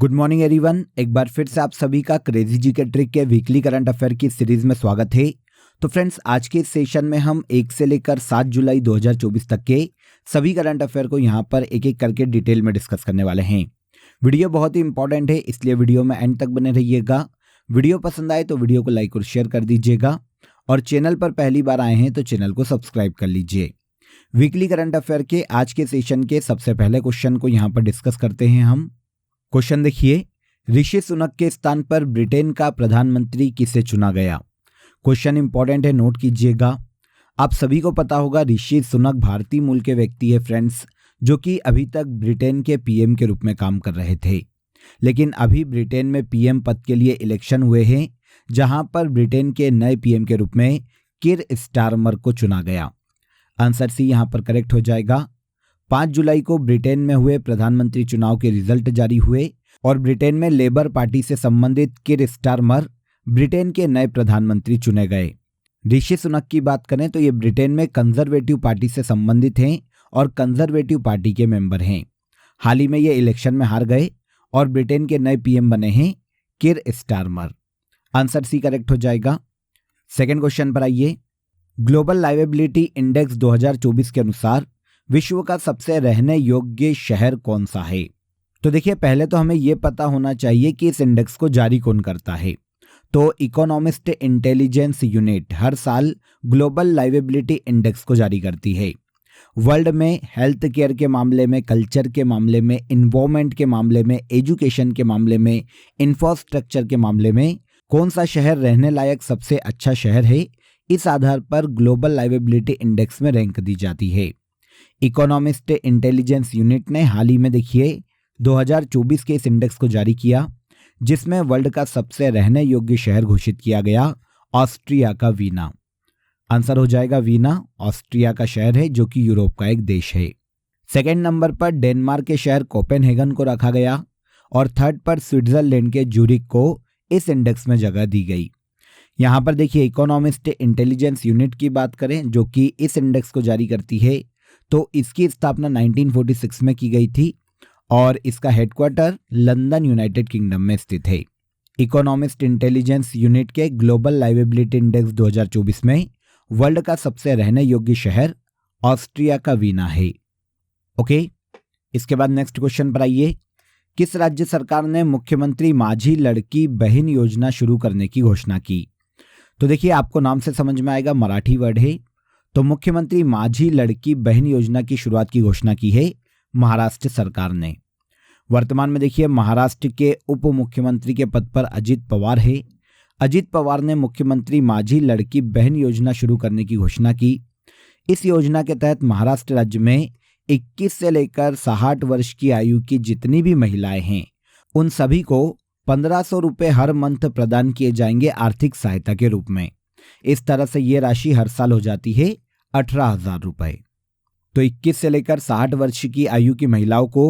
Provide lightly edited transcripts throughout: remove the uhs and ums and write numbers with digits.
Good morning everyone. एक बार फिर से आप सभी का क्रेजी जी के ट्रिक के वीकली करंट अफेयर की सीरीज में स्वागत है। तो फ्रेंड्स, आज के इस सेशन में हम 1 से लेकर 7 जुलाई 2024 तक के सभी करंट अफेयर को यहाँ पर एक एक करके डिटेल में डिस्कस करने वाले हैं। वीडियो बहुत ही इंपॉर्टेंट है, इसलिए वीडियो में एंड तक बने रहिएगा। वीडियो पसंद आए तो वीडियो को लाइक और शेयर कर दीजिएगा, और चैनल पर पहली बार आए हैं तो चैनल को सब्सक्राइब कर लीजिए। वीकली करंट अफेयर के आज के सेशन के सबसे पहले क्वेश्चन को यहाँ पर डिस्कस करते हैं हम। क्वेश्चन देखिए, ऋषि सुनक के स्थान पर ब्रिटेन का प्रधानमंत्री किसे चुना गया। क्वेश्चन इंपॉर्टेंट है, नोट कीजिएगा। आप सभी को पता होगा ऋषि सुनक भारतीय मूल के व्यक्ति है फ्रेंड्स, जो कि अभी तक ब्रिटेन के पीएम के रूप में काम कर रहे थे। लेकिन अभी ब्रिटेन में पीएम पद के लिए इलेक्शन हुए हैं, जहां पर ब्रिटेन के नए पीएम के रूप में कीर स्टारमर को चुना गया। आंसर सी यहां पर करेक्ट हो जाएगा। 5 जुलाई को ब्रिटेन में हुए प्रधानमंत्री चुनाव के रिजल्ट जारी हुए और ब्रिटेन में लेबर पार्टी से संबंधित कीर स्टारमर ब्रिटेन के नए प्रधानमंत्री चुने गए। ऋषि सुनक की बात करें तो ये ब्रिटेन में कंजर्वेटिव पार्टी से संबंधित हैं और कंजर्वेटिव पार्टी के मेंबर हैं। हाल ही में ये इलेक्शन में हार गए और ब्रिटेन के नए पीएम बने हैं कीर स्टारमर। आंसर सी करेक्ट हो जाएगा। सेकेंड क्वेश्चन पर आइए। ग्लोबल लाइवेबिलिटी इंडेक्स 2024 के अनुसार विश्व का सबसे रहने योग्य शहर कौन सा है। तो देखिए, पहले तो हमें यह पता होना चाहिए कि इस इंडेक्स को जारी कौन करता है। तो इकोनॉमिस्ट इंटेलिजेंस यूनिट हर साल ग्लोबल लाइवेबिलिटी इंडेक्स को जारी करती है। वर्ल्ड में हेल्थ केयर के मामले में, कल्चर के मामले में, इन्वायरमेंट के मामले में, एजुकेशन के मामले में, इंफ्रास्ट्रक्चर के मामले में कौन सा शहर रहने लायक सबसे अच्छा शहर है, इस आधार पर ग्लोबल लाइवेबिलिटी इंडेक्स में रैंक दी जाती है। इकोनॉमिस्ट इंटेलिजेंस यूनिट ने हाल ही में देखिए 2024 के इस इंडेक्स को जारी किया, जिसमें वर्ल्ड का सबसे रहने योग्य शहर घोषित किया गया ऑस्ट्रिया का वीना। आंसर हो जाएगा वीना, ऑस्ट्रिया का शहर है जो कि यूरोप का एक देश है। सेकेंड नंबर पर डेनमार्क के शहर कोपेनहेगन को रखा गया और थर्ड पर स्विट्जरलैंड के ज्यूरिख को इस इंडेक्स में जगह दी गई। यहाँ पर देखिए, इकोनॉमिस्ट इंटेलिजेंस यूनिट की बात करें जो कि इस इंडेक्स को जारी करती है, तो इसकी स्थापना 1946 में की गई थी और इसका हेडक्वार्टर लंदन यूनाइटेड किंगडम में स्थित है। इकोनॉमिस्ट इंटेलिजेंस यूनिट के ग्लोबल लाइवेबिलिटी इंडेक्स 2024 में वर्ल्ड का सबसे रहने योग्य शहर ऑस्ट्रिया का वीना है। ओके, इसके बाद नेक्स्ट क्वेश्चन पर आइए। किस राज्य सरकार ने मुख्यमंत्री माझी लड़की बहन योजना शुरू करने की घोषणा की। तो देखिए, आपको नाम से समझ में आएगा, मराठी वर्ड है। तो मुख्यमंत्री माझी लड़की बहन योजना की शुरुआत की घोषणा की है महाराष्ट्र सरकार ने। वर्तमान में देखिए, महाराष्ट्र के उप मुख्यमंत्री के पद पर अजित पवार है। अजित पवार ने मुख्यमंत्री माझी लड़की बहन योजना शुरू करने की घोषणा की। इस योजना के तहत महाराष्ट्र राज्य में 21 से लेकर 60 वर्ष की आयु की जितनी भी महिलाएं हैं, उन सभी को 1500 रुपये हर मंथ प्रदान किए जाएंगे आर्थिक सहायता के रूप में। इस तरह से ये राशि हर साल हो जाती है 18,000 रुपये। तो 21 से लेकर 60 वर्ष की आयु की महिलाओं को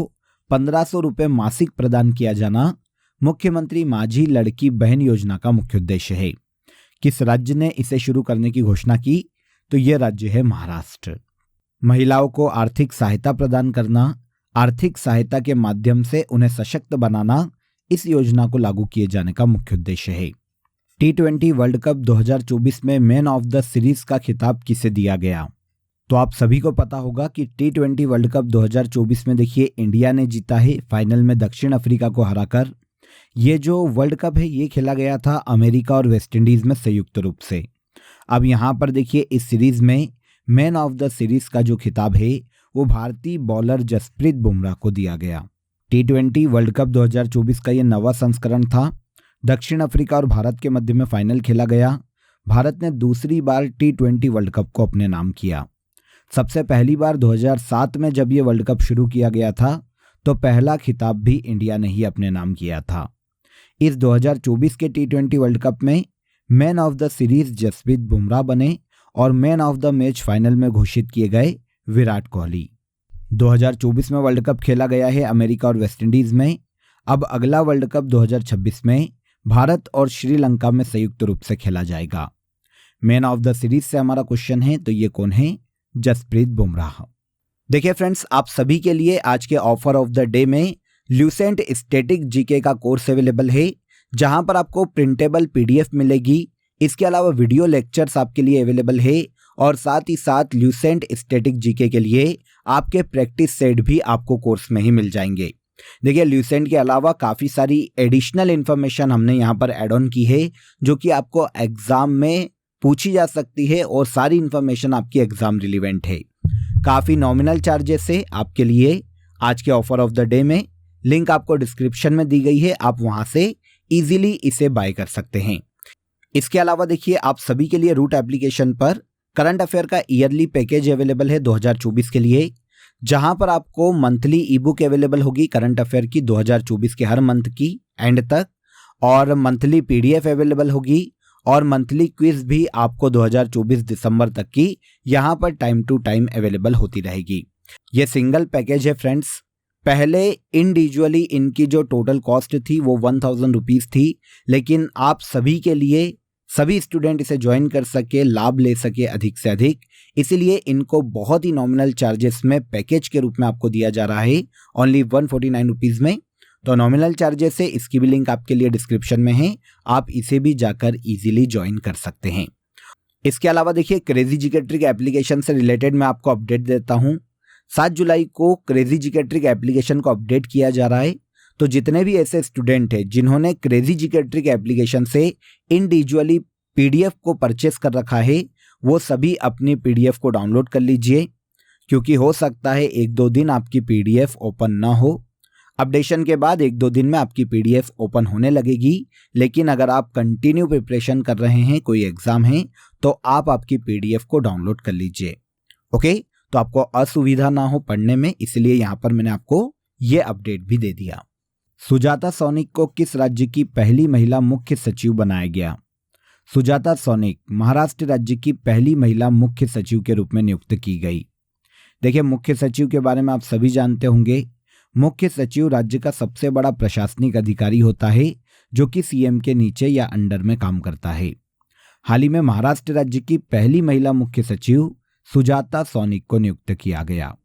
1500 रुपये मासिक प्रदान किया जाना मुख्यमंत्री माझी लड़की बहन योजना का मुख्य उद्देश्य है। किस राज्य ने इसे शुरू करने की घोषणा की, तो यह राज्य है महाराष्ट्र। महिलाओं को आर्थिक सहायता प्रदान करना, आर्थिक सहायता के माध्यम से उन्हें सशक्त बनाना इस योजना को लागू किए जाने का मुख्य उद्देश्य है। T20 वर्ल्ड कप 2024 में मैन ऑफ द सीरीज का खिताब किसे दिया गया। तो आप सभी को पता होगा कि T20 वर्ल्ड कप 2024 में देखिए इंडिया ने जीता है फाइनल में दक्षिण अफ्रीका को हराकर। ये जो वर्ल्ड कप है ये खेला गया था अमेरिका और वेस्ट इंडीज में संयुक्त रूप से। अब यहाँ पर देखिए, इस सीरीज में मैन ऑफ द सीरीज का जो खिताब है वो भारतीय बॉलर जसप्रीत बुमराह को दिया गया। T20 वर्ल्ड कप 2024 का ये 9वां संस्करण था। दक्षिण अफ्रीका और भारत के मध्य में फाइनल खेला गया। भारत ने दूसरी बार T20 वर्ल्ड कप को अपने नाम किया। सबसे पहली बार 2007 में जब ये वर्ल्ड कप शुरू किया गया था, तो पहला खिताब भी इंडिया ने ही अपने नाम किया था। इस 2024 के T20 वर्ल्ड कप में man of the series Jasprit Bumrah बने और man of the match final में घोषित किए गए विराट कोहली। 2024 में वर्ल्ड कप खेला गया है अमेरिका और वेस्ट इंडीज में। अब अगला वर्ल्ड कप 2026 में भारत और श्रीलंका में संयुक्त रूप से खेला जाएगा। मैन ऑफ द सीरीज से हमारा क्वेश्चन है, तो ये कौन है, जसप्रीत बुमराह। देखिए फ्रेंड्स, आप सभी के लिए आज के ऑफर ऑफ द डे में ल्यूसेंट स्टैटिक जीके का कोर्स अवेलेबल है, जहां पर आपको प्रिंटेबल पीडीएफ मिलेगी। इसके अलावा वीडियो लेक्चर्स आपके लिए अवेलेबल है और साथ ही साथ ल्यूसेंट स्टैटिक जीके के लिए आपके प्रैक्टिस सेट भी आपको कोर्स में ही मिल जाएंगे। देखिए, ल्यूसेंट के अलावा काफ़ी सारी एडिशनल इन्फॉर्मेशन हमने यहाँ पर ऐड ऑन की है, जो कि आपको एग्ज़ाम में पूछी जा सकती है और सारी इन्फॉर्मेशन आपकी एग्ज़ाम रिलेवेंट है। काफ़ी नॉमिनल चार्जेस है आपके लिए आज के ऑफर ऑफ द डे में। लिंक आपको डिस्क्रिप्शन में दी गई है, आप वहाँ से ईजिली इसे बाय कर सकते हैं। इसके अलावा देखिए, आप सभी के लिए रूट एप्लीकेशन पर करंट अफेयर का ईयरली पैकेज अवेलेबल है 2024 के लिए, जहां पर आपको मंथली ई बुक अवेलेबल होगी करंट अफेयर की 2024 के हर मंथ की एंड तक, और मंथली पीडीएफ अवेलेबल होगी और मंथली क्विज भी आपको 2024 दिसंबर तक की यहां पर टाइम टू टाइम अवेलेबल होती रहेगी। ये सिंगल पैकेज है फ्रेंड्स। पहले इंडिविजुअली इनकी जो टोटल कॉस्ट थी वो 1000 रुपीज़ थी, लेकिन आप सभी के लिए, सभी स्टूडेंट इसे ज्वाइन कर सके, लाभ ले सके अधिक से अधिक, इसीलिए इनको बहुत ही नॉमिनल चार्जेस में पैकेज के रूप में आपको दिया जा रहा है, ओनली 149 रुपीज़ में। तो नॉमिनल चार्जेस है, इसकी भी लिंक आपके लिए डिस्क्रिप्शन में है, आप इसे भी जाकर इजीली ज्वाइन कर सकते हैं। इसके अलावा देखिए, क्रेजी जीके ट्रिक एप्लीकेशन से रिलेटेड मैं आपको अपडेट देता हूँ। 7 जुलाई को क्रेजी जीके ट्रिक एप्लीकेशन को अपडेट किया जा रहा है। तो जितने भी ऐसे स्टूडेंट हैं जिन्होंने क्रेजी जीके ट्रिक एप्लीकेशन से इंडिविजुअली पीडीएफ को परचेस कर रखा है, वो सभी अपनी पीडीएफ को डाउनलोड कर लीजिए, क्योंकि हो सकता है 1-2 दिन आपकी पीडीएफ ओपन ना हो। अपडेशन के बाद 1-2 दिन में आपकी पीडीएफ ओपन होने लगेगी, लेकिन अगर आप कंटिन्यू प्रिपरेशन कर रहे हैं, कोई एग्जाम है, तो आप आपकी पीडीएफ को डाउनलोड कर लीजिए। ओके, तो आपको असुविधा ना हो पढ़ने में, इसलिए यहाँ पर मैंने आपको ये अपडेट भी दे दिया। सुजाता सोनिक को किस राज्य की पहली महिला मुख्य सचिव बनाया गया? सुजाता सोनिक महाराष्ट्र राज्य की पहली महिला मुख्य सचिव के रूप में नियुक्त की गई। देखिए, मुख्य सचिव के बारे में आप सभी जानते होंगे। मुख्य सचिव राज्य का सबसे बड़ा प्रशासनिक अधिकारी होता है, जो कि सीएम के नीचे या अंडर में काम करता है। हाल ही में महाराष्ट्र राज्य की पहली महिला मुख्य सचिव सुजाता सोनिक को नियुक्त किया गया।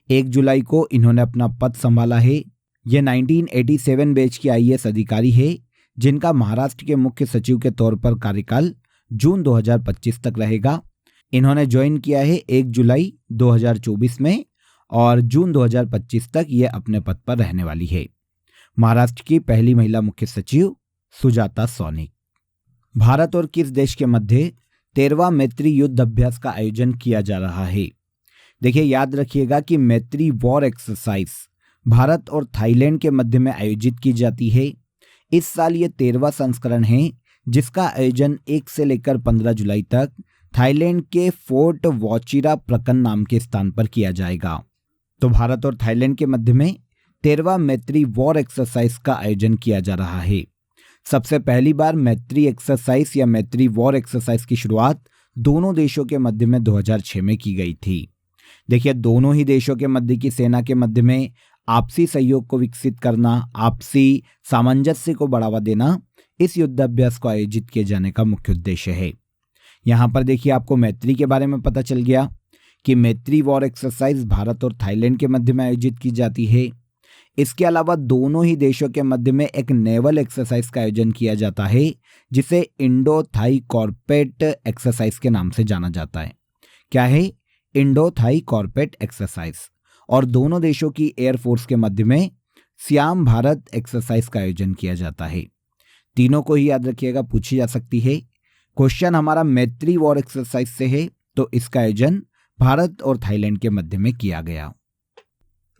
1 जुलाई को इन्होंने अपना पद संभाला है। ये 1987 बैच की आईएएस अधिकारी है, जिनका महाराष्ट्र के मुख्य सचिव के तौर पर कार्यकाल जून 2025 तक रहेगा। इन्होंने ज्वाइन किया है 1 जुलाई 2024 में और जून 2025 तक ये अपने पद पर रहने वाली है। महाराष्ट्र की पहली महिला मुख्य सचिव सुजाता सोनिक। भारत और किस देश के मध्य 13वां मैत्री युद्ध अभ्यास का आयोजन किया जा रहा है? देखिए, याद रखिएगा कि मैत्री वॉर एक्सरसाइज भारत और थाईलैंड के मध्य में आयोजित की जाती है। इस साल ये 13वां संस्करण है, जिसका आयोजन 1 से लेकर 15 जुलाई तक थाईलैंड के फोर्ट वॉचिरा प्रकन नाम के स्थान पर किया जाएगा। तो भारत और थाईलैंड के मध्य में 13वां मैत्री वॉर एक्सरसाइज का आयोजन किया जा रहा है। सबसे पहली बार मैत्री एक्सरसाइज या मैत्री वॉर एक्सरसाइज की शुरुआत दोनों देशों के मध्य में 2006 में की गई थी। देखिए, दोनों ही देशों के मध्य की सेना के मध्य में आपसी सहयोग को विकसित करना, आपसी सामंजस्य को बढ़ावा देना, इस युद्धाभ्यास को आयोजित किए जाने का मुख्य उद्देश्य है। यहाँ पर देखिए, आपको मैत्री के बारे में पता चल गया कि मैत्री वॉर एक्सरसाइज भारत और थाईलैंड के मध्य में आयोजित की जाती है। इसके अलावा दोनों ही देशों के मध्य में एक नेवल एक्सरसाइज का आयोजन किया जाता है, जिसे इंडो थाई कॉर्पेट एक्सरसाइज के नाम से जाना जाता है। क्या है? Indo Thai कॉर्पेट exercise. और दोनों देशों की एयरफोर्स के मध्य में श्याम भारत एक्सरसाइज का आयोजन किया जाता है। तीनों को ही याद रखिएगा, पूछी जा सकती है। क्वेश्चन हमारा मैत्री वॉर एक्सरसाइज से है, तो इसका आयोजन भारत और थाईलैंड के मध्य में किया गया।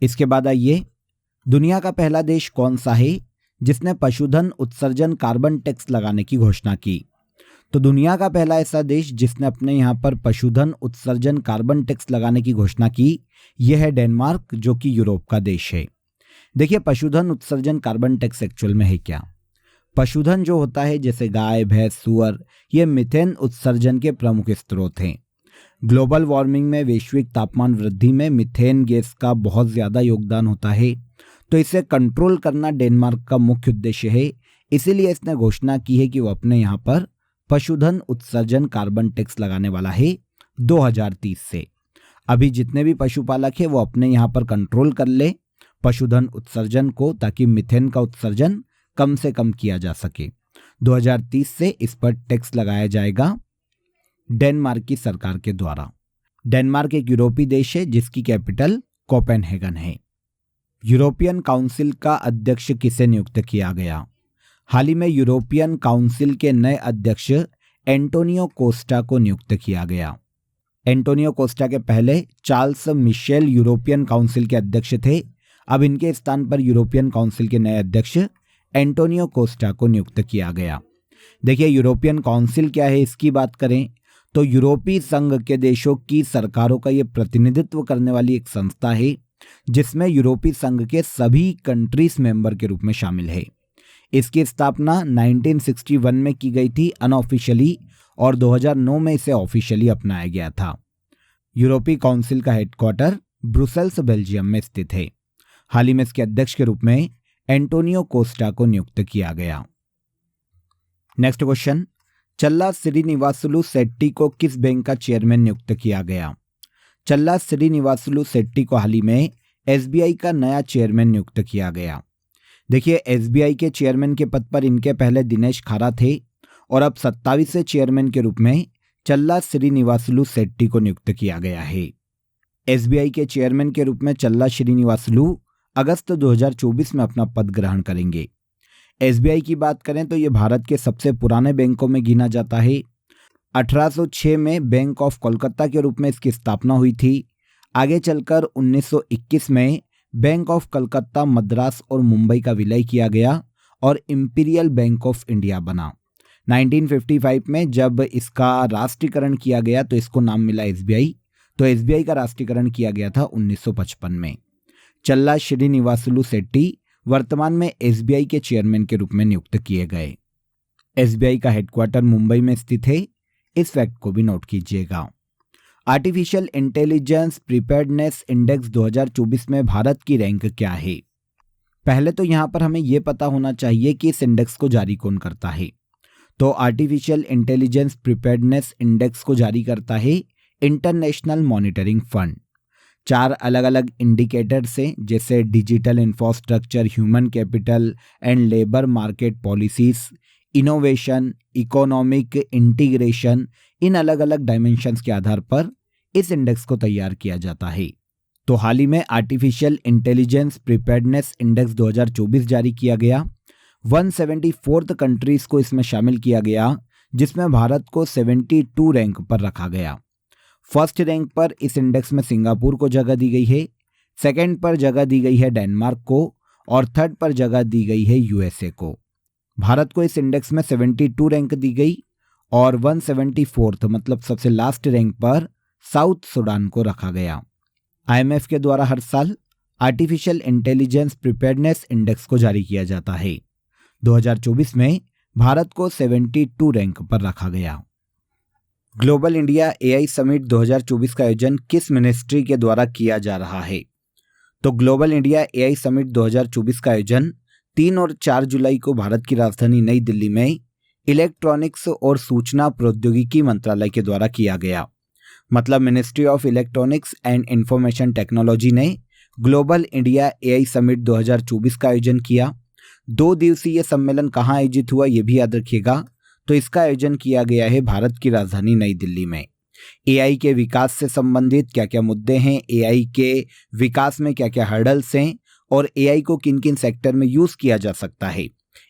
इसके बाद आइए, दुनिया का पहला देश कौन सा है जिसने पशुधन उत्सर्जन कार्बन टैक्स लगाने की घोषणा की? तो दुनिया का पहला ऐसा देश जिसने अपने यहाँ पर पशुधन उत्सर्जन कार्बन टैक्स लगाने की घोषणा की, यह है डेनमार्क, जो कि यूरोप का देश है। देखिए, पशुधन उत्सर्जन कार्बन टैक्स एक्चुअल में है क्या? पशुधन जो होता है, जैसे गाय, भैंस, सुअर, ये मीथेन उत्सर्जन के प्रमुख स्रोत हैं। ग्लोबल वार्मिंग में, वैश्विक तापमान वृद्धि में मीथेन गैस का बहुत ज़्यादा योगदान होता है, तो इसे कंट्रोल करना डेनमार्क का मुख्य उद्देश्य है। इसीलिए इसने घोषणा की है कि वो अपने यहाँ पर पशुधन उत्सर्जन कार्बन टैक्स लगाने वाला है 2030 से। अभी जितने भी पशुपालक है वो अपने यहाँ पर कंट्रोल कर ले, पशुधन उत्सर्जन को, ताकि मीथेन का उत्सर्जन कम से कम किया जा सके। 2030 से इस पर टैक्स लगाया जाएगा डेनमार्क की सरकार के द्वारा। डेनमार्क एक यूरोपीय देश है जिसकी कैपिटल कोपेनहेगन है। यूरोपियन काउंसिल का अध्यक्ष किसे नियुक्त किया गया? हाल ही में यूरोपियन काउंसिल के नए अध्यक्ष एंटोनियो कोस्टा को नियुक्त किया गया। एंटोनियो कोस्टा के पहले चार्ल्स मिशेल यूरोपियन काउंसिल के अध्यक्ष थे। अब इनके स्थान पर यूरोपियन काउंसिल के नए अध्यक्ष एंटोनियो कोस्टा को नियुक्त किया गया। देखिए, यूरोपियन काउंसिल क्या है, इसकी बात करें तो यूरोपीय संघ के देशों की सरकारों का ये प्रतिनिधित्व करने वाली एक संस्था है, जिसमें यूरोपीय संघ के सभी कंट्रीज मेंबर के रूप में शामिल है। इसकी स्थापना 1961 में की गई थी अनऑफिशियली, और 2009 में इसे ऑफिशियली अपनाया गया था। यूरोपीय काउंसिल का हेडक्वार्टर ब्रुसेल्स, बेल्जियम में स्थित है। हाल ही में इसके अध्यक्ष के रूप में एंटोनियो कोस्टा को नियुक्त किया गया। नेक्स्ट क्वेश्चन, चल्ला श्रीनिवासुलु शेट्टी को किस बैंक का चेयरमैन नियुक्त किया गया? चल्ला श्रीनिवासुलु शेट्टी को हाल ही में एसबीआई का नया चेयरमैन नियुक्त किया गया। देखिए, एसबीआई के चेयरमैन के पद पर इनके पहले दिनेश खारा थे, और अब 27वें चेयरमैन के रूप में चल्ला श्रीनिवासुलु शेट्टी को नियुक्त किया गया है। एसबीआई के चेयरमैन के रूप में चल्ला श्रीनिवासुलु अगस्त 2024 में अपना पद ग्रहण करेंगे। एसबीआई की बात करें तो ये भारत के सबसे पुराने बैंकों में गिना जाता है। 1806 में बैंक ऑफ कोलकाता के रूप में इसकी स्थापना हुई थी। आगे चलकर 1921 में बैंक ऑफ कलकत्ता, मद्रास और मुंबई का विलय किया गया और इंपीरियल बैंक ऑफ इंडिया बना। 1955 में जब इसका राष्ट्रीयकरण किया गया तो इसको नाम मिला एसबीआई। तो एसबीआई का राष्ट्रीयकरण किया गया था 1955 में। चल्ला श्रीनिवासुलु शेट्टी वर्तमान में एसबीआई के चेयरमैन के रूप में नियुक्त किए गए। एसबीआई का हेडक्वार्टर मुंबई में स्थित है, इस फैक्ट को भी नोट कीजिएगा। आर्टिफिशियल इंटेलिजेंस प्रिपेयर्डनेस इंडेक्स 2024 में भारत की रैंक क्या है? पहले तो यहाँ पर हमें यह पता होना चाहिए कि इस इंडेक्स को जारी कौन करता है। तो आर्टिफिशियल इंटेलिजेंस प्रिपेयर्डनेस इंडेक्स को जारी करता है इंटरनेशनल मॉनिटरिंग फंड। 4 अलग अलग इंडिकेटर्स हैं, जैसे digital infrastructure, human capital and labour market policies, innovation, economic integration. इन अलग अलग डायमेंशंस के आधार पर इस इंडेक्स को तैयार किया जाता है। तो हाल ही में आर्टिफिशियल इंटेलिजेंस प्रिपेयर्डनेस इंडेक्स 2024 जारी किया गया। 174 कंट्रीज को इसमें शामिल किया गया, जिसमें भारत को 72 रैंक पर रखा गया। फर्स्ट रैंक पर इस इंडेक्स में सिंगापुर को जगह दी गई है, सेकंड पर जगह दी गई है डेनमार्क को, और थर्ड पर जगह दी गई है यूएसए को। भारत को इस इंडेक्स में 72 रैंक दी गई और 174 मतलब सबसे लास्ट रैंक पर साउथ सूडान को रखा गया। आईएमएफ के द्वारा हर साल आर्टिफिशियल इंटेलिजेंस प्रिपेयर्डनेस इंडेक्स को जारी किया जाता है। 2024 में भारत को 72 रैंक पर रखा गया। ग्लोबल इंडिया एआई समिट 2024 का आयोजन किस मिनिस्ट्री के द्वारा किया जा रहा है? तो ग्लोबल इंडिया एआई समिट 2024 का आयोजन 3 और 4 जुलाई को भारत की राजधानी नई दिल्ली में इलेक्ट्रॉनिक्स और सूचना प्रौद्योगिकी मंत्रालय के द्वारा किया गया। मतलब ministry of electronics and information technology ने ग्लोबल इंडिया एआई समिट 2024 का आयोजन किया। 2 दिवसीय सम्मेलन कहाँ आयोजित हुआ ये भी याद रखिएगा। तो इसका आयोजन किया गया है भारत की राजधानी नई दिल्ली में। एआई के विकास से संबंधित क्या क्या मुद्दे हैं, एआई के विकास में क्या क्या हर्डल्स हैं और एआई को किन किन सेक्टर में यूज किया जा सकता है,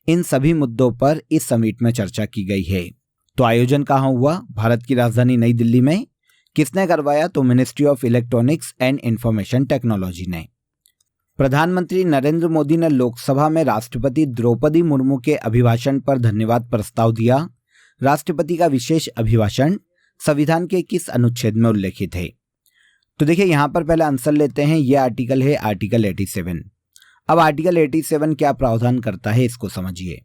इन सभी मुद्दों पर इस समिट में चर्चा की गई है। तो आयोजन कहाँ हुआ? भारत की राजधानी नई दिल्ली में। किसने करवाया? तो ministry of electronics and information technology ने। प्रधानमंत्री नरेंद्र मोदी ने लोकसभा में राष्ट्रपति द्रौपदी मुर्मू के अभिभाषण पर धन्यवाद प्रस्ताव दिया। राष्ट्रपति का विशेष अभिभाषण संविधान के किस अनुच्छेद में उल्लेखित है? तो देखिए, यहां पर पहले आंसर लेते हैं। यह आर्टिकल है आर्टिकल 87। अब आर्टिकल 87 क्या प्रावधान करता है इसको समझिए।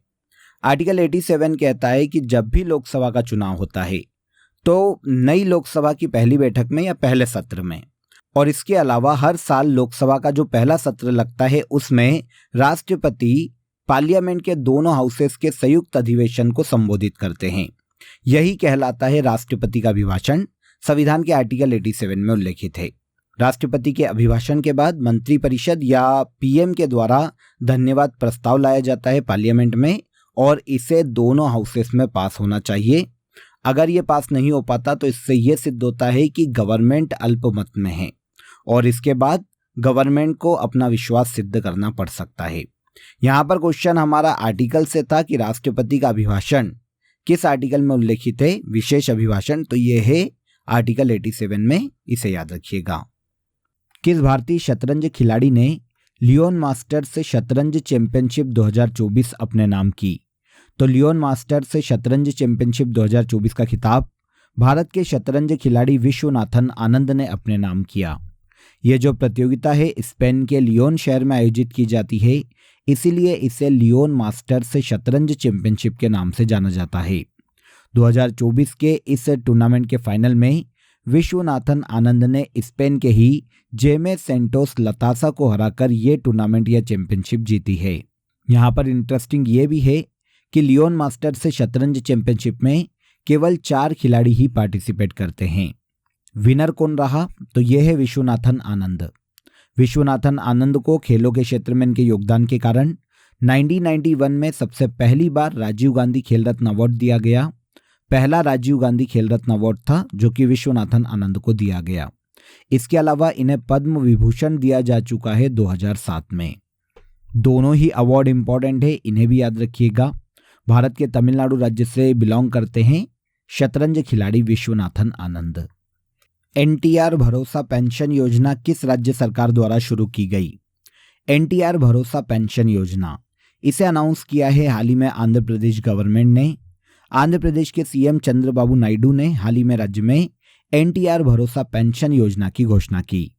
आर्टिकल 87 कहता है कि जब भी लोकसभा का चुनाव होता है तो नई लोकसभा की पहली बैठक में या पहले सत्र में, और इसके अलावा हर साल लोकसभा का जो पहला सत्र लगता है उसमें राष्ट्रपति पार्लियामेंट के दोनों हाउसेस के संयुक्त अधिवेशन को संबोधित करते हैं। यही कहलाता है राष्ट्रपति का अभिभाषण। संविधान के आर्टिकल 87 में उल्लेखित है। राष्ट्रपति के अभिभाषण के बाद मंत्रिपरिषद या पीएम के द्वारा धन्यवाद प्रस्ताव लाया जाता है पार्लियामेंट में और इसे दोनों हाउसेस में पास होना चाहिए। अगर ये पास नहीं हो पाता तो इससे ये सिद्ध होता है कि गवर्नमेंट अल्पमत में है और इसके बाद गवर्नमेंट को अपना विश्वास सिद्ध करना पड़ सकता है। यहाँ पर क्वेश्चन हमारा आर्टिकल से था कि राष्ट्रपति का अभिभाषण किस आर्टिकल में उल्लेखित है, विशेष अभिभाषण, तो ये है आर्टिकल 87 में, इसे याद रखिएगा। किस भारतीय शतरंज खिलाड़ी ने लियोन मास्टर्स से शतरंज चैंपियनशिप 2024 अपने नाम की? तो लियोन मास्टर्स से शतरंज चैंपियनशिप 2024 का खिताब भारत के शतरंज खिलाड़ी विश्वनाथन आनंद ने अपने नाम किया। यह जो प्रतियोगिता है स्पेन के लियोन शहर में आयोजित की जाती है, इसीलिए इसे लियोन मास्टर्स से शतरंज चैंपियनशिप के नाम से जाना जाता है। 2024 के इस टूर्नामेंट के फाइनल में विश्वनाथन आनंद ने स्पेन के ही जेमे सेंटोस लतासा को हराकर ये टूर्नामेंट या चैंपियनशिप जीती है। यहाँ पर इंटरेस्टिंग ये भी है कि लियोन मास्टर्स से शतरंज चैंपियनशिप में केवल 4 खिलाड़ी ही पार्टिसिपेट करते हैं। विनर कौन रहा? तो ये है विश्वनाथन आनंद। विश्वनाथन आनंद को खेलों के क्षेत्र में इनके योगदान के कारण 1991 में सबसे पहली बार राजीव गांधी खेल रत्न अवार्ड दिया गया। पहला राजीव गांधी खेल रत्न अवार्ड था जो कि विश्वनाथन आनंद को दिया गया। इसके अलावा इन्हें पद्म विभूषण दिया जा चुका है 2007 में। दोनों ही अवार्ड इंपॉर्टेंट है, इन्हें भी याद रखिएगा। भारत के तमिलनाडु राज्य से बिलोंग करते हैं शतरंज खिलाड़ी विश्वनाथन आनंद। एनटीआर भरोसा पेंशन योजना किस राज्य सरकार द्वारा शुरू की गई? एनटीआर भरोसा पेंशन योजना, इसे अनाउंस किया है हाल ही में आंध्र प्रदेश गवर्नमेंट ने। आंध्र प्रदेश के सीएम चंद्रबाबू नायडू ने हाल ही में राज्य में एनटीआर भरोसा पेंशन योजना की घोषणा की।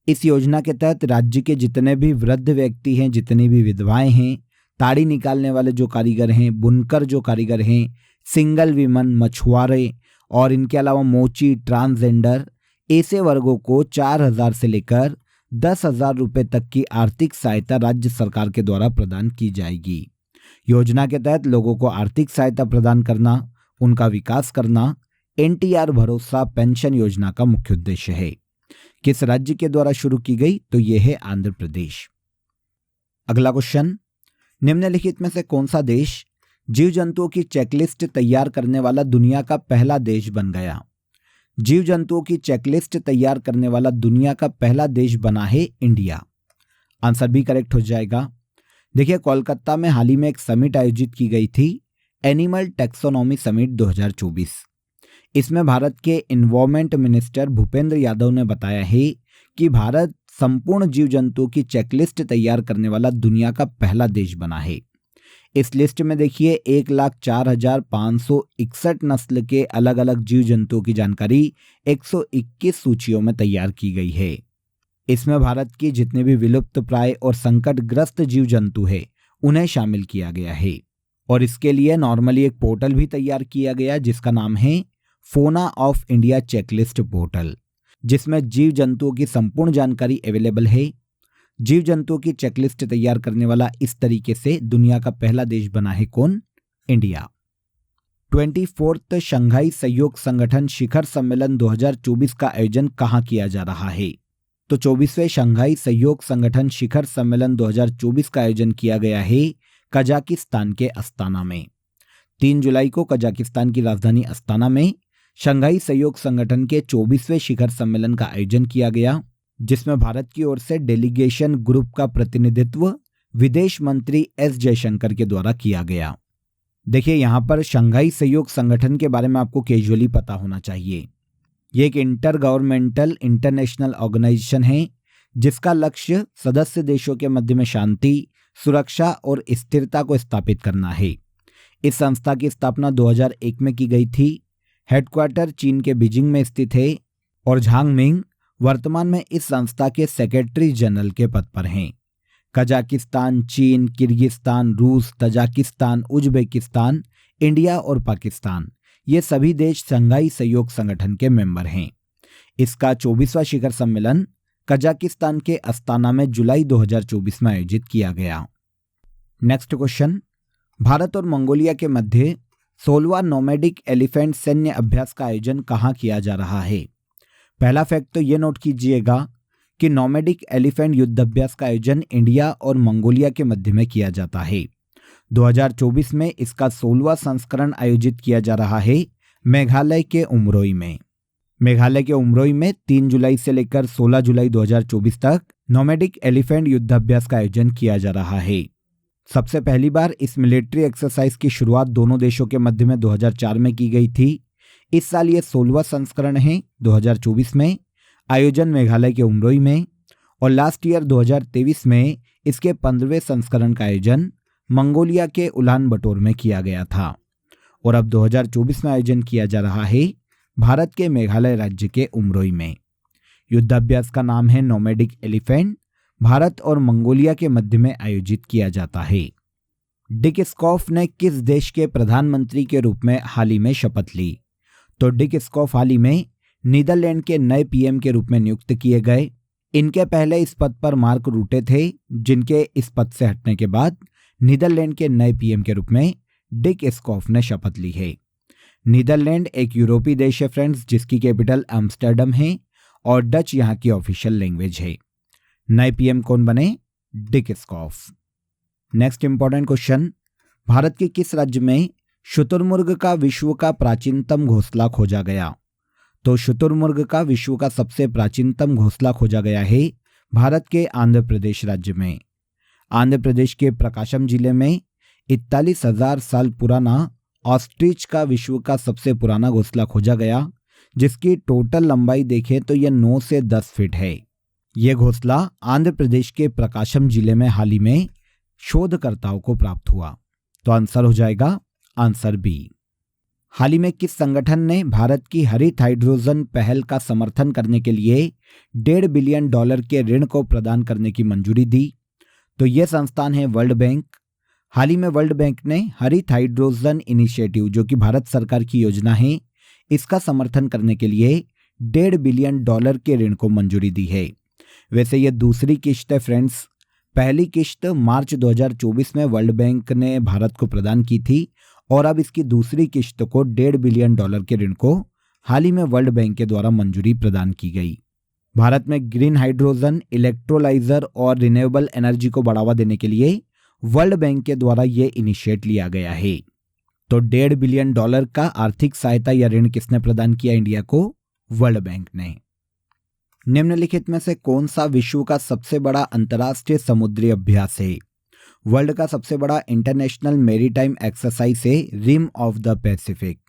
इस योजना के तहत राज्य के जितने भी वृद्ध व्यक्ति हैं, जितनी भी विधवाएं हैं, ताड़ी निकालने वाले जो कारीगर हैं, बुनकर जो कारीगर हैं, सिंगल वीमन, मछुआरे और इनके अलावा मोची, ट्रांसजेंडर, ऐसे वर्गों को 4,000 से लेकर 10,000 रुपये तक की आर्थिक सहायता राज्य सरकार के द्वारा प्रदान की जाएगी। योजना के तहत लोगों को आर्थिक सहायता प्रदान करना, उनका विकास करना एनटीआर भरोसा पेंशन योजना का मुख्य उद्देश्य है। किस राज्य के द्वारा शुरू की गई? तो यह है आंध्र प्रदेश। अगला क्वेश्चन, निम्नलिखित में से कौन सा देश जीव जंतुओं की चेकलिस्ट तैयार करने वाला दुनिया का पहला देश बन गया? जीव जंतुओं की चेकलिस्ट तैयार करने वाला दुनिया का पहला देश बना है इंडिया। आंसर भी करेक्ट हो जाएगा। देखिए, कोलकाता में हाल ही में एक समिट आयोजित की गई थी, एनिमल टैक्सोनॉमी समिट 2024। इसमें भारत के एनवायरमेंट मिनिस्टर भूपेंद्र यादव ने बताया है कि भारत संपूर्ण जीव जंतुओं की चेकलिस्ट तैयार करने वाला दुनिया का पहला देश बना है। इस लिस्ट में देखिए 1,04,561 नस्ल के अलग अलग जीव जंतुओं की जानकारी 121 सूचियों में तैयार की गई है। इसमें भारत की जितने भी विलुप्त प्राय और संकटग्रस्त जीव जंतु हैं उन्हें शामिल किया गया है और इसके लिए नॉर्मली एक पोर्टल भी तैयार किया गया जिसका नाम है फोना ऑफ इंडिया चेकलिस्ट पोर्टल, जिसमें जीव जंतुओं की संपूर्ण जानकारी अवेलेबल है। जीव जंतुओं की चेकलिस्ट तैयार करने वाला इस तरीके से दुनिया का पहला देश बना है कौन? इंडिया। 24th शंघाई सहयोग संगठन शिखर सम्मेलन 2024 का आयोजन कहाँ किया जा रहा है? तो 24वें शंघाई सहयोग संगठन शिखर सम्मेलन 2024 का आयोजन किया गया है कजाकिस्तान के अस्ताना में। 3 जुलाई को कजाकिस्तान की राजधानी अस्ताना में शंघाई सहयोग संगठन के 24वें शिखर सम्मेलन का आयोजन किया गया, जिसमें भारत की ओर से डेलीगेशन ग्रुप का प्रतिनिधित्व विदेश मंत्री एस जयशंकर के द्वारा किया गया। देखिए, यहाँ पर शंघाई सहयोग संगठन के बारे में आपको कैजुअली पता होना चाहिए। ये एक इंटर गवर्नमेंटल इंटरनेशनल ऑर्गेनाइजेशन है जिसका लक्ष्य सदस्य देशों के मध्य में शांति, सुरक्षा और स्थिरता को स्थापित करना है। इस संस्था की स्थापना 2001 में की गई थी। हेडक्वार्टर चीन के बीजिंग में स्थित है और झांग मिंग वर्तमान में इस संस्था के सेक्रेटरी जनरल के पद पर हैं। कजाकिस्तान, चीन, किर्गिस्तान, रूस, तजाकिस्तान, उज्बेकिस्तान, इंडिया और पाकिस्तान, ये सभी देश शंघाई सहयोग संगठन के मेंबर हैं। इसका 24वां शिखर सम्मेलन कजाकिस्तान के अस्ताना में जुलाई 2024 में आयोजित किया गया। नेक्स्ट क्वेश्चन, भारत और मंगोलिया के मध्य 16वां नोमैडिक एलिफेंट सैन्य अभ्यास का आयोजन कहाँ किया जा रहा है? पहला फैक्ट तो ये नोट कीजिएगा कि नोमैडिक एलिफेंट युद्धाभ्यास का आयोजन इंडिया और मंगोलिया के मध्य में किया जाता है। 2024 में इसका 16वां संस्करण आयोजित किया जा रहा है मेघालय के उमरोई में। मेघालय के उमरोई में 3 जुलाई से लेकर 16 जुलाई 2024 तक नोमैडिक एलिफेंट युद्धाभ्यास का आयोजन किया जा रहा है। सबसे पहली बार इस मिलिट्री एक्सरसाइज की शुरुआत दोनों देशों के मध्य में 2004 में की गई थी। इस साल ये 16वां संस्करण है 2024 में, आयोजन मेघालय के उमरोई में, और लास्ट ईयर 2023 में इसके 15वें संस्करण का आयोजन मंगोलिया के उलान बटोर में किया गया था। और अब 2024 में आयोजन किया जा रहा है भारत के मेघालय राज्य के उमरोई में। युद्धाभ्यास का नाम है नोमैडिक एलिफेंट, भारत और मंगोलिया के मध्य में आयोजित किया जाता है। डिक स्कॉफ ने किस देश के प्रधानमंत्री के रूप में हाल ही में शपथ ली? तो डिक स्कॉफ हाल ही में नीदरलैंड के नए पीएम के रूप में नियुक्त किए गए। इनके पहले इस पद पर मार्क रूटे थे, जिनके इस पद से हटने के बाद नीदरलैंड के नए पीएम के रूप में डिक स्कॉफ ने शपथ ली है। नीदरलैंड एक यूरोपीय देश है फ्रेंड्स, जिसकी कैपिटल एम्स्टर्डम है और डच यहाँ की ऑफिशियल लैंग्वेज है। नए पीएम कौन बने? Dick scoff. Next important question, Bharat के किस राज्य में शुतुरमुर्ग का विश्व का प्राचीनतम घोंसला खोजा गया? तो शुतुरमुर्ग का विश्व का सबसे प्राचीनतम घोंसला खोजा गया है भारत के आंध्र प्रदेश राज्य में। आंध्र प्रदेश के प्रकाशम जिले में 41,000 साल पुराना ऑस्ट्रिच का विश्व का सबसे पुराना घोंसला खोजा गया, जिसकी टोटल लंबाई देखें तो यह 9 से 10 फीट है। यह घोंसला आंध्र प्रदेश के प्रकाशम जिले में हाल ही में शोधकर्ताओं को प्राप्त हुआ। तो आंसर हो जाएगा आंसर बी। हाल ही में किस संगठन ने भारत की हरित हाइड्रोजन पहल का समर्थन करने के लिए $1.5 बिलियन के ऋण को प्रदान करने की मंजूरी दी? तो यह संस्थान है वर्ल्ड बैंक। हाल ही में वर्ल्ड बैंक ने हरित हाइड्रोजन इनिशिएटिव, जो कि भारत सरकार की योजना है, इसका समर्थन करने के लिए $1.5 बिलियन के ऋण को मंजूरी दी है। वैसे यह दूसरी किश्त है फ्रेंड्स। पहली किश्त मार्च 2024 में वर्ल्ड बैंक ने भारत को प्रदान की थी और अब इसकी दूसरी किश्त को $1.5 बिलियन के ऋण को हाल ही में वर्ल्ड बैंक के द्वारा मंजूरी प्रदान की गई। भारत में ग्रीन हाइड्रोजन, इलेक्ट्रोलाइजर और रिन्यूएबल एनर्जी को बढ़ावा देने के लिए वर्ल्ड बैंक के द्वारा यह इनिशिएट लिया गया है। तो $1.5 बिलियन का आर्थिक सहायता या ऋण किसने प्रदान किया इंडिया को? वर्ल्ड बैंक ने। निम्नलिखित में से कौन सा विश्व का सबसे बड़ा अंतर्राष्ट्रीय समुद्री अभ्यास है? वर्ल्ड का सबसे बड़ा इंटरनेशनल मैरीटाइम एक्सरसाइज है रिम ऑफ द पैसिफिक।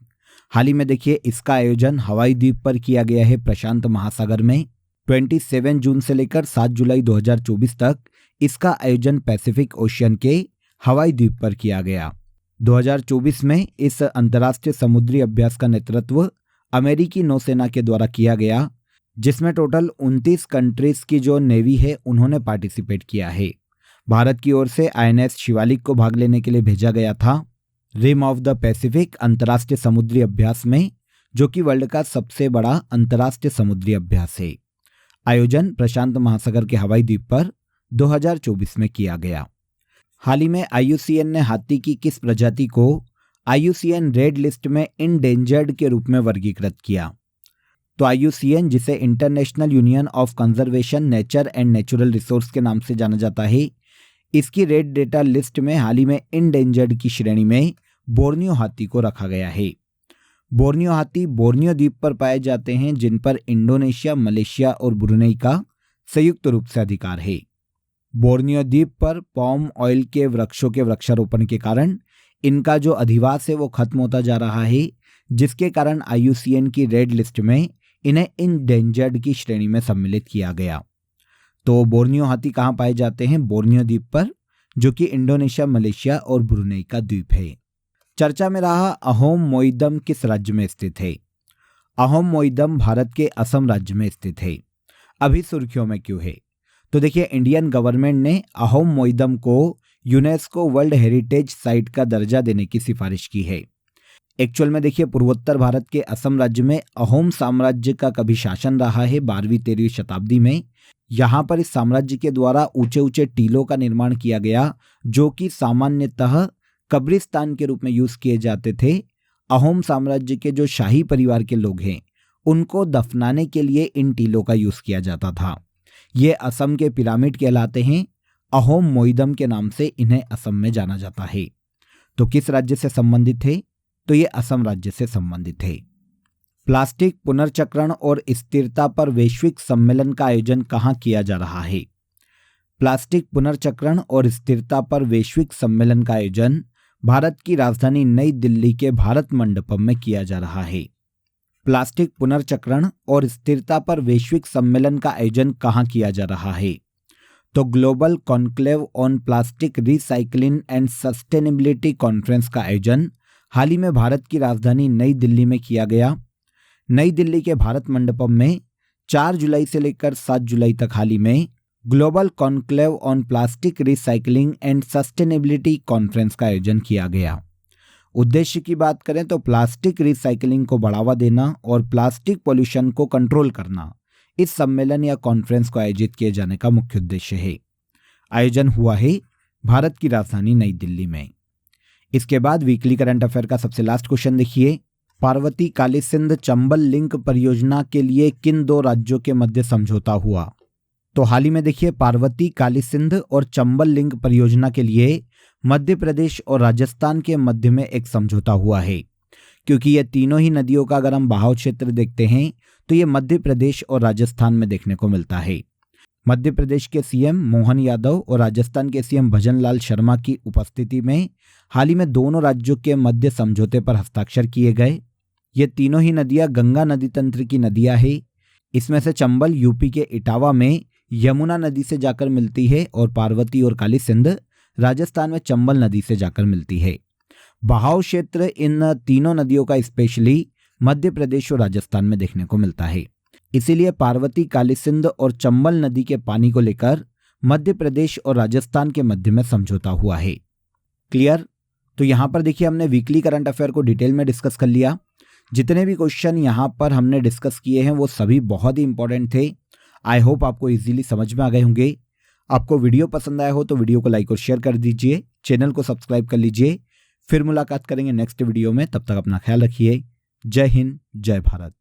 हाल ही में देखिए इसका आयोजन हवाई द्वीप पर किया गया है प्रशांत महासागर में। 27 जून से लेकर 7 जुलाई 2024 तक इसका आयोजन पैसिफिक ओशियन के हवाई द्वीप पर किया गया। 2024 में इस अंतर्राष्ट्रीय समुद्री अभ्यास का नेतृत्व अमेरिकी नौसेना के द्वारा किया गया, जिसमें टोटल 29 कंट्रीज की जो नेवी है उन्होंने पार्टिसिपेट किया है। भारत की ओर से INS शिवालिक को भाग लेने के लिए भेजा गया था रिम ऑफ द पैसिफिक अंतर्राष्ट्रीय समुद्री अभ्यास में, जो कि वर्ल्ड का सबसे बड़ा अंतर्राष्ट्रीय समुद्री अभ्यास है। आयोजन प्रशांत महासागर के हवाई द्वीप पर 2024 में किया गया। हाल ही में IUCN ने हाथी की किस प्रजाति को IUCN रेड लिस्ट में इंडेंजर्ड के रूप में वर्गीकृत किया? तो IUCN, जिसे international union of conservation nature and natural resource के नाम से जाना जाता है, इसकी रेड डेटा लिस्ट में हाल ही में इंडेंजर्ड की श्रेणी में बोर्नियो हाथी को रखा गया है। बोर्नियो हाथी बोर्नियो द्वीप पर पाए जाते हैं, जिन पर इंडोनेशिया, मलेशिया और ब्रुनेई का संयुक्त रूप से अधिकार है। बोर्नियो द्वीप पर पाम ऑयल के वृक्षों के वृक्षारोपण के कारण इनका जो अधिवास है वो खत्म होता जा रहा है, जिसके कारण IUCN की रेड लिस्ट में इन्हें इंडेंजर्ड की श्रेणी में सम्मिलित किया गया। तो बोर्नियो हाथी कहाँ पाए जाते हैं? बोर्नियो द्वीप पर, जो कि इंडोनेशिया, मलेशिया और ब्रुनेई का द्वीप है। चर्चा में रहा अहोम मोइदम किस राज्य में स्थित है? अहोम मोइदम भारत के असम राज्य में स्थित है। अभी सुर्खियों में क्यों है? तो देखिए इंडियन गवर्नमेंट ने अहोम मोइदम को यूनेस्को वर्ल्ड हेरिटेज साइट का दर्जा देने की सिफारिश की है। एक्चुअल में देखिए पूर्वोत्तर भारत के असम राज्य में अहोम साम्राज्य का कभी शासन रहा है 12वीं-13वीं शताब्दी में। यहाँ पर इस साम्राज्य के द्वारा ऊंचे ऊंचे टीलों का निर्माण किया गया, जो कि सामान्यतः कब्रिस्तान के रूप में यूज किए जाते थे। अहोम साम्राज्य के जो शाही परिवार के लोग हैं उनको दफनाने के लिए इन टीलों का यूज किया जाता था। ये असम के पिरामिड कहलाते हैं। अहोम मोइदम के नाम से इन्हें असम में जाना जाता है। तो किस राज्य से संबंधित है? तो ये असम राज्य से संबंधित है। प्लास्टिक पुनर्चक्रण और स्थिरता पर वैश्विक सम्मेलन का आयोजन कहाँ किया जा रहा है? प्लास्टिक पुनर्चक्रण और स्थिरता पर वैश्विक सम्मेलन का आयोजन भारत की राजधानी नई दिल्ली के भारत मंडपम में किया जा रहा है। प्लास्टिक पुनर्चक्रण और स्थिरता पर वैश्विक सम्मेलन का आयोजन कहाँ किया जा रहा है? तो global conclave on plastic recycling and sustainability conference का आयोजन हाल ही में भारत की राजधानी नई दिल्ली में किया गया। नई दिल्ली के भारत मंडपम में 4 जुलाई से लेकर 7 जुलाई तक हाल ही में global conclave on plastic recycling and sustainability conference का आयोजन किया गया। उद्देश्य की बात करें तो प्लास्टिक रिसाइकलिंग को बढ़ावा देना और प्लास्टिक पॉल्यूशन को कंट्रोल करना इस सम्मेलन या कॉन्फ्रेंस को आयोजित किए जाने का मुख्य उद्देश्य है। आयोजन हुआ है भारत की राजधानी नई दिल्ली में। इसके बाद वीकली करंट अफेयर का सबसे लास्ट क्वेश्चन देखिए। पार्वती कालीसिंध चंबल लिंक परियोजना के लिए किन 2 राज्यों के मध्य समझौता हुआ? तो हाल ही में देखिए पार्वती कालीसिंध और चंबल लिंक परियोजना के लिए मध्य प्रदेश और राजस्थान के मध्य में एक समझौता हुआ है। क्योंकि ये तीनों ही नदियों का अगर हम बहाव क्षेत्र देखते हैं तो ये मध्य प्रदेश और राजस्थान में देखने को मिलता है। मध्य प्रदेश के सीएम मोहन यादव और राजस्थान के सीएम भजन लाल शर्मा की उपस्थिति में हाल ही में दोनों राज्यों के मध्य समझौते पर हस्ताक्षर किए गए। ये तीनों ही नदियां गंगा नदी तंत्र की नदियां हैं। इसमें से चंबल यूपी के इटावा में यमुना नदी से जाकर मिलती है और पार्वती और कालीसिंध राजस्थान में चंबल नदी से जाकर मिलती है। बहाव क्षेत्र इन तीनों नदियों का स्पेशली मध्य प्रदेश और राजस्थान में देखने को मिलता है। इसीलिए पार्वती कालीसिंध और चंबल नदी के पानी को लेकर मध्य प्रदेश और राजस्थान के मध्य में समझौता हुआ है। क्लियर? तो यहाँ पर देखिए हमने वीकली करंट अफेयर को डिटेल में डिस्कस कर लिया। जितने भी क्वेश्चन यहाँ पर हमने डिस्कस किए हैं वो सभी बहुत ही इंपॉर्टेंट थे। आई होप आपको इजीली समझ में आ गए होंगे। आपको वीडियो पसंद आया हो तो वीडियो को लाइक और शेयर कर दीजिए, चैनल को सब्सक्राइब कर लीजिए। फिर मुलाकात करेंगे नेक्स्ट वीडियो में। तब तक अपना ख्याल रखिए। जय हिंद, जय भारत।